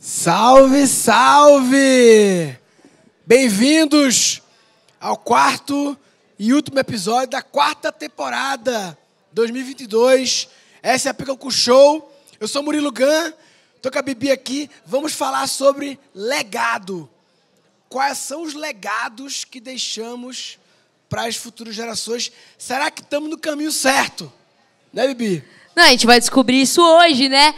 Salve, salve! Bem-vindos ao quarto e último episódio da quarta temporada 2022. Essa é a Picão Show. Eu sou Murilo Gun, tô com a Bibi aqui. Vamos falar sobre legado. Quais são os legados que deixamos para as futuras gerações? Será que estamos no caminho certo? Né, Bibi? Não, a gente vai descobrir isso hoje, né?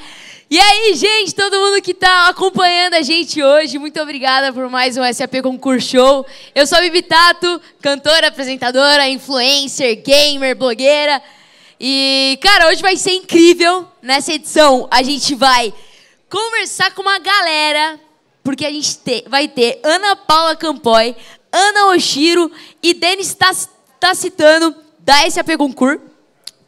E aí, gente, todo mundo que tá acompanhando a gente hoje, muito obrigada por mais um SAP Concurso Show. Eu sou a Bibi Tato, cantora, apresentadora, influencer, gamer, blogueira. E, cara, hoje vai ser incrível. Nessa edição, a gente vai conversar com uma galera, porque a gente vai ter Ana Paula Campoy, Ana Oshiro e Denis Tacitano, da SAP Concurso.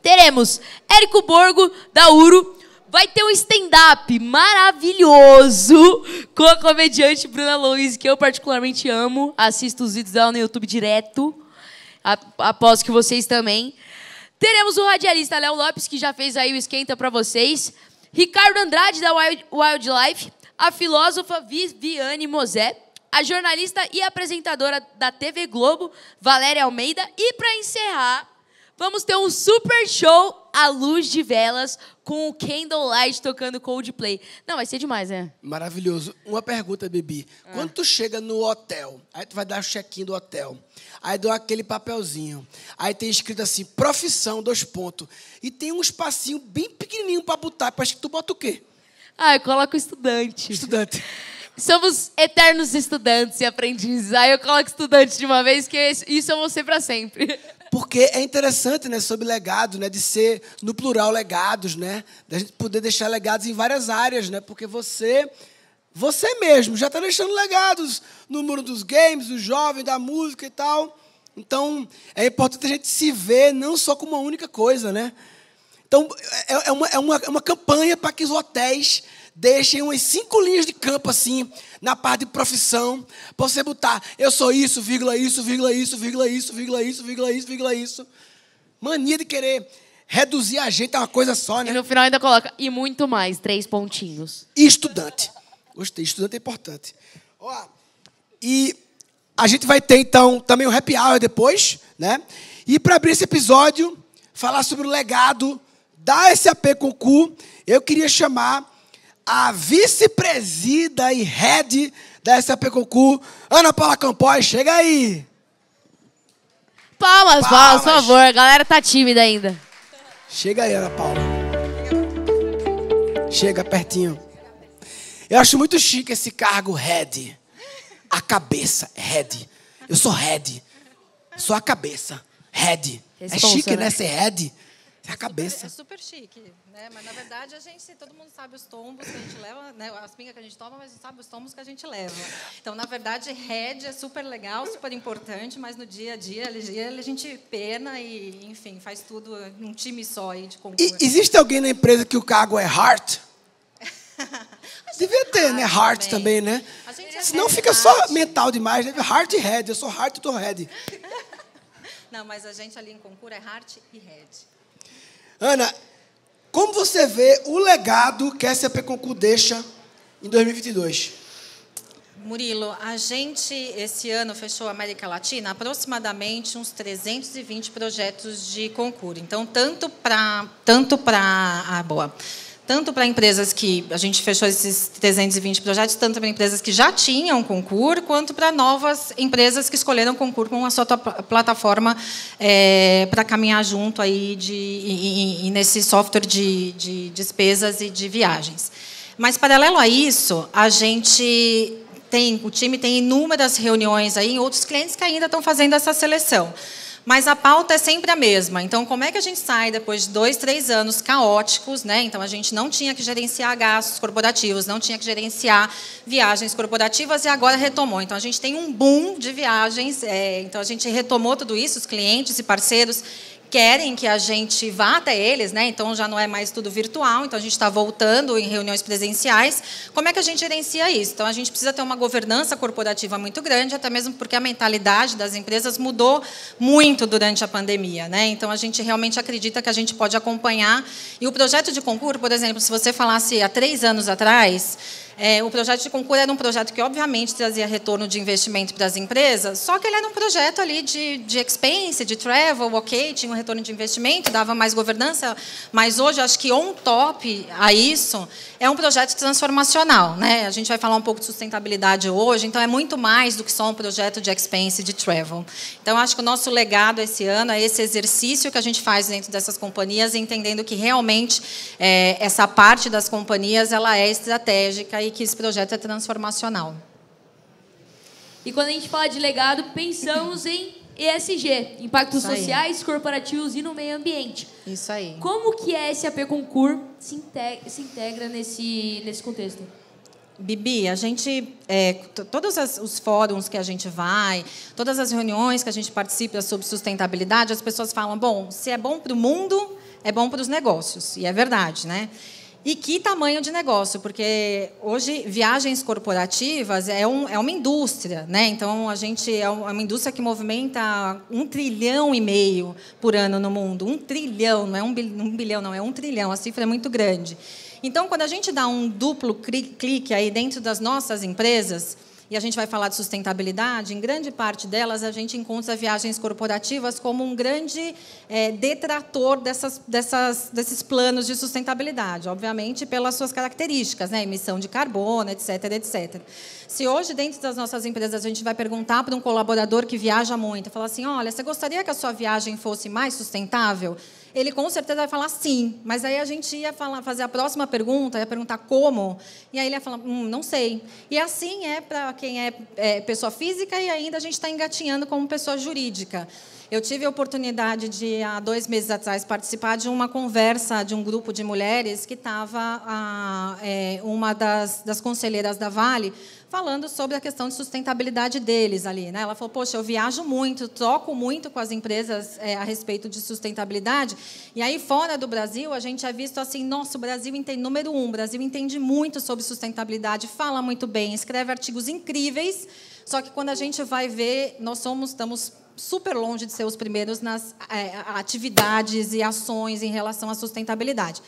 Teremos Érico Borgo, da Uro. Vai ter um stand-up maravilhoso com a comediante Bruna Louise, que eu particularmente amo. Assisto os vídeos dela no YouTube direto. Aposto que vocês também. Teremos o radialista Léo Lopes, que já fez aí o esquenta para vocês. Ricardo Andrade, da Wildlife. A filósofa Viviane Mosé. A jornalista e apresentadora da TV Globo, Valéria Almeida. E para encerrar, vamos ter um super show à luz de velas com o Candlelight tocando Coldplay. Não, vai ser demais, né? Maravilhoso. Uma pergunta, Bibi. Quando tu chega no hotel, aí tu vai dar o check-in do hotel, aí dá aquele papelzinho, aí tem escrito assim, profissão, 2 pontos, e tem um espacinho bem pequenininho para botar, parece que tu bota o quê? Ah, eu coloco estudante. Estudante. Somos eternos estudantes e aprendizes. Aí eu coloco estudante de uma vez, que isso eu vou ser para sempre. Porque é interessante, né, sobre legado, né, de ser, no plural, legados, né, da gente poder deixar legados em várias áreas, né, porque você mesmo já está deixando legados no mundo dos games, do jovem, da música e tal. Então, é importante a gente se ver não só como uma única coisa, né. Então, é uma campanha para que os hotéis deixem umas 5 linhas de campo, assim, na parte de profissão, para você botar, eu sou isso, vírgula isso, vírgula isso, vírgula isso, vírgula isso, vírgula isso, vírgula isso. Mania de querer reduzir a gente a uma coisa só, né? E no final ainda coloca, e muito mais, 3 pontinhos. E estudante. Gostei, estudante é importante. Ó, e a gente vai ter, então, também o happy hour depois, né? E para abrir esse episódio, falar sobre o legado da SAP Concurso, eu queria chamar a vice-presida e head da SAP Concurso, Ana Paula Campoy, chega aí. Palmas, por favor. A galera tá tímida ainda. Chega aí, Ana Paula. Chega pertinho. Eu acho muito chique esse cargo head. A cabeça, head. Eu sou head. Sou a cabeça, head. É chique, né, ser head. É a cabeça. É super chique, né? Mas, na verdade, todo mundo sabe os tombos que a gente leva, né? As pingas que a gente toma, mas a gente sabe os tombos que a gente leva. Então, na verdade, head é super legal, super importante, mas no dia a dia a gente pena e, enfim, faz tudo num time só aí de concurso. E existe alguém na empresa que o cargo é heart? Devia ter, né? Heart também, né? Senão fica só mental demais, né? Heart e head. Eu sou heart e tô head. Não, mas a gente ali em concurso é heart e head. Ana, como você vê o legado que a SAP Concurso deixa em 2022? Murilo, a gente, esse ano, fechou a América Latina aproximadamente uns 320 projetos de concurso. Então, tanto para empresas que a gente fechou esses 320 projetos, tanto para empresas que já tinham concurso, quanto para novas empresas que escolheram concurso com a sua plataforma para caminhar junto aí e nesse software de despesas e de viagens. Mas, paralelo a isso, o time tem inúmeras reuniões aí em outros clientes que ainda estão fazendo essa seleção. Mas a pauta é sempre a mesma. Então, como é que a gente sai depois de 2, 3 anos caóticos, né? Então, a gente não tinha que gerenciar gastos corporativos, não tinha que gerenciar viagens corporativas e agora retomou. Então, a gente tem um boom de viagens. Então, a gente retomou tudo isso, os clientes e parceiros querem que a gente vá até eles, né? Então já não é mais tudo virtual, então a gente está voltando em reuniões presenciais. Como é que a gente gerencia isso? Então a gente precisa ter uma governança corporativa muito grande, até mesmo porque a mentalidade das empresas mudou muito durante a pandemia, né? Então a gente realmente acredita que a gente pode acompanhar. E o projeto de concurso, por exemplo, se você falasse há 3 anos atrás, O projeto de concurso era um projeto que, obviamente, trazia retorno de investimento para as empresas, só que ele era um projeto ali de expense, de travel, ok, tinha um retorno de investimento, dava mais governança, mas hoje, acho que on top a isso, é um projeto transformacional, né? A gente vai falar um pouco de sustentabilidade hoje, então é muito mais do que só um projeto de expense, de travel. Então, acho que o nosso legado esse ano é esse exercício que a gente faz dentro dessas companhias, entendendo que realmente essa parte das companhias ela é estratégica e que esse projeto é transformacional. E quando a gente fala de legado, pensamos em ESG, impactos sociais, corporativos e no meio ambiente. Isso aí. Como que a SAP Concur se integra nesse contexto? Bibi, a gente, todos os fóruns que a gente vai, todas as reuniões que a gente participa sobre sustentabilidade, as pessoas falam, bom, se é bom para o mundo, é bom para os negócios. E é verdade, né? E que tamanho de negócio? Porque hoje viagens corporativas é uma indústria, né? Então a gente é uma indústria que movimenta 1,5 trilhão por ano no mundo. 1 trilhão, não é 1 bilhão, não, é 1 trilhão. A cifra é muito grande. Então, quando a gente dá um duplo clique aí dentro das nossas empresas, e a gente vai falar de sustentabilidade, em grande parte delas a gente encontra viagens corporativas como um grande detrator desses planos de sustentabilidade, obviamente pelas suas características, né? Emissão de carbono, etc, etc. Se hoje, dentro das nossas empresas, a gente vai perguntar para um colaborador que viaja muito, falar assim, olha, você gostaria que a sua viagem fosse mais sustentável? Ele com certeza vai falar sim, mas aí a gente ia fazer a próxima pergunta, ia perguntar como, e aí ele ia falar, não sei. E assim é para quem é pessoa física e ainda a gente está engatinhando como pessoa jurídica. Eu tive a oportunidade de, há 2 meses atrás, participar de uma conversa de um grupo de mulheres que estava uma das conselheiras da Vale falando sobre a questão de sustentabilidade deles ali, né? Ela falou, poxa, eu viajo muito, troco muito com as empresas a respeito de sustentabilidade, e aí fora do Brasil a gente é visto assim, nossa, o Brasil entende, número 1, o Brasil entende muito sobre sustentabilidade, fala muito bem, escreve artigos incríveis, só que quando a gente vai ver, estamos super longe de ser os primeiros nas atividades e ações em relação à sustentabilidade.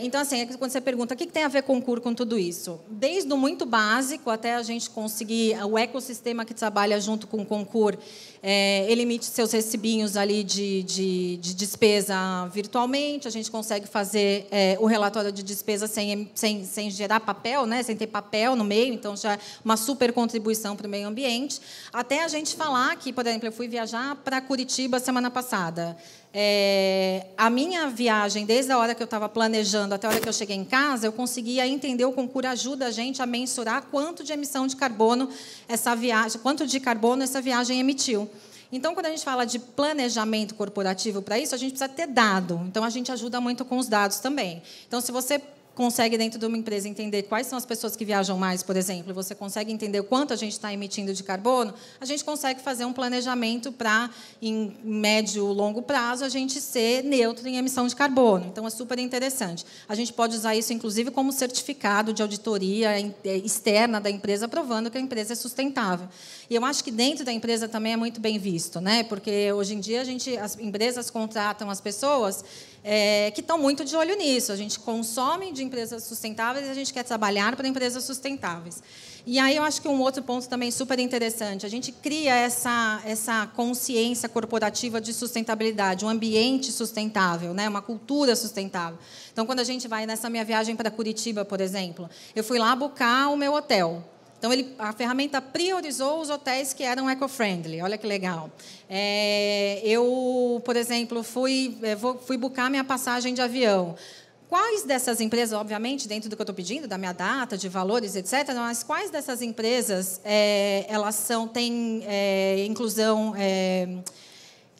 Então, assim, quando você pergunta o que tem a ver Concur com tudo isso, desde o muito básico até a gente conseguir o ecossistema que trabalha junto com o Concur, ele emite seus recibinhos ali de despesa virtualmente, a gente consegue fazer o relatório de despesa sem gerar papel, né, sem ter papel no meio, então já é uma super contribuição para o meio ambiente, até a gente falar que, por exemplo, eu fui viajar para Curitiba semana passada. A minha viagem, desde a hora que eu estava planejando até a hora que eu cheguei em casa, eu conseguia entender, o Concur ajuda a gente a mensurar quanto de emissão de carbono quanto de carbono essa viagem emitiu. Então, quando a gente fala de planejamento corporativo para isso, a gente precisa ter dado. Então, a gente ajuda muito com os dados também. Então, se você consegue, dentro de uma empresa, entender quais são as pessoas que viajam mais, por exemplo, você consegue entender o quanto a gente está emitindo de carbono, a gente consegue fazer um planejamento para, em médio ou longo prazo, a gente ser neutro em emissão de carbono. Então, é super interessante. A gente pode usar isso, inclusive, como certificado de auditoria externa da empresa, provando que a empresa é sustentável. E eu acho que dentro da empresa também é muito bem visto, né? Porque, hoje em dia, as empresas contratam as pessoas que estão muito de olho nisso. A gente consome de empresas sustentáveis e a gente quer trabalhar para empresas sustentáveis. E aí eu acho que um outro ponto também super interessante, a gente cria essa consciência corporativa de sustentabilidade, um ambiente sustentável, né? Uma cultura sustentável. Então, quando a gente vai nessa minha viagem para Curitiba, por exemplo, eu fui lá buscar o meu hotel. Então, a ferramenta priorizou os hotéis que eram eco-friendly. Olha que legal. Eu, por exemplo, fui buscar minha passagem de avião. Quais dessas empresas, obviamente, dentro do que eu estou pedindo, da minha data, de valores, etc., mas quais dessas empresas elas têm inclusão...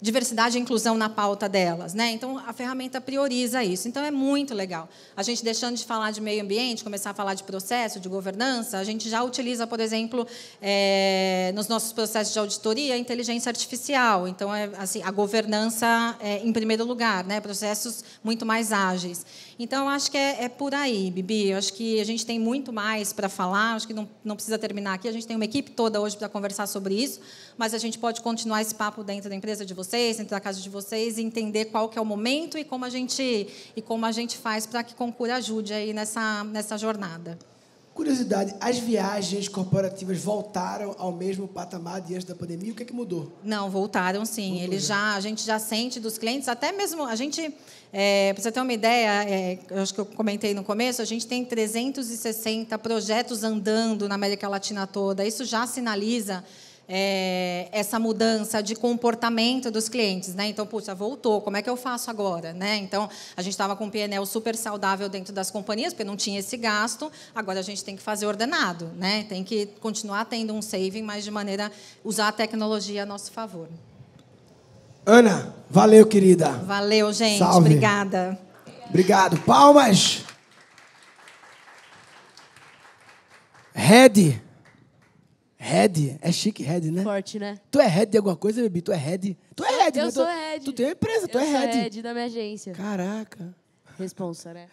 diversidade e inclusão na pauta delas, né? Então, a ferramenta prioriza isso. Então, é muito legal. A gente, deixando de falar de meio ambiente, começar a falar de processo, de governança, a gente já utiliza, por exemplo, nos nossos processos de auditoria, a inteligência artificial. Então, assim, a governança em primeiro lugar, né? Processos muito mais ágeis. Então, eu acho que é por aí, Bibi. Eu acho que a gente tem muito mais para falar, acho que não precisa terminar aqui. A gente tem uma equipe toda hoje para conversar sobre isso, mas a gente pode continuar esse papo dentro da empresa de vocês, dentro da casa de vocês, e entender qual que é o momento e como a gente faz para que Concur ajude aí nessa jornada. Curiosidade, as viagens corporativas voltaram ao mesmo patamar de antes da pandemia? O que é que mudou? Não, voltaram sim. A gente já sente dos clientes, até mesmo a gente, para você ter uma ideia, eu acho que eu comentei no começo, a gente tem 360 projetos andando na América Latina toda. Isso já sinaliza essa mudança de comportamento dos clientes, né? Então, puxa, voltou, como é que eu faço agora, né? Então, a gente estava com um PNL super saudável dentro das companhias, porque não tinha esse gasto, agora a gente tem que fazer ordenado, né? Tem que continuar tendo um saving, mas de maneira usar a tecnologia a nosso favor. Ana, valeu, querida. Valeu, gente. Salve. Obrigada. Obrigado. Palmas. Head. Head? É chique, head, né? Forte, né? Tu é head de alguma coisa, Bibi? Tu é head? Tu é head, Eu né? sou head. Tu tem uma empresa, tu é Eu sou head. head da minha agência. Caraca. Responsa, né?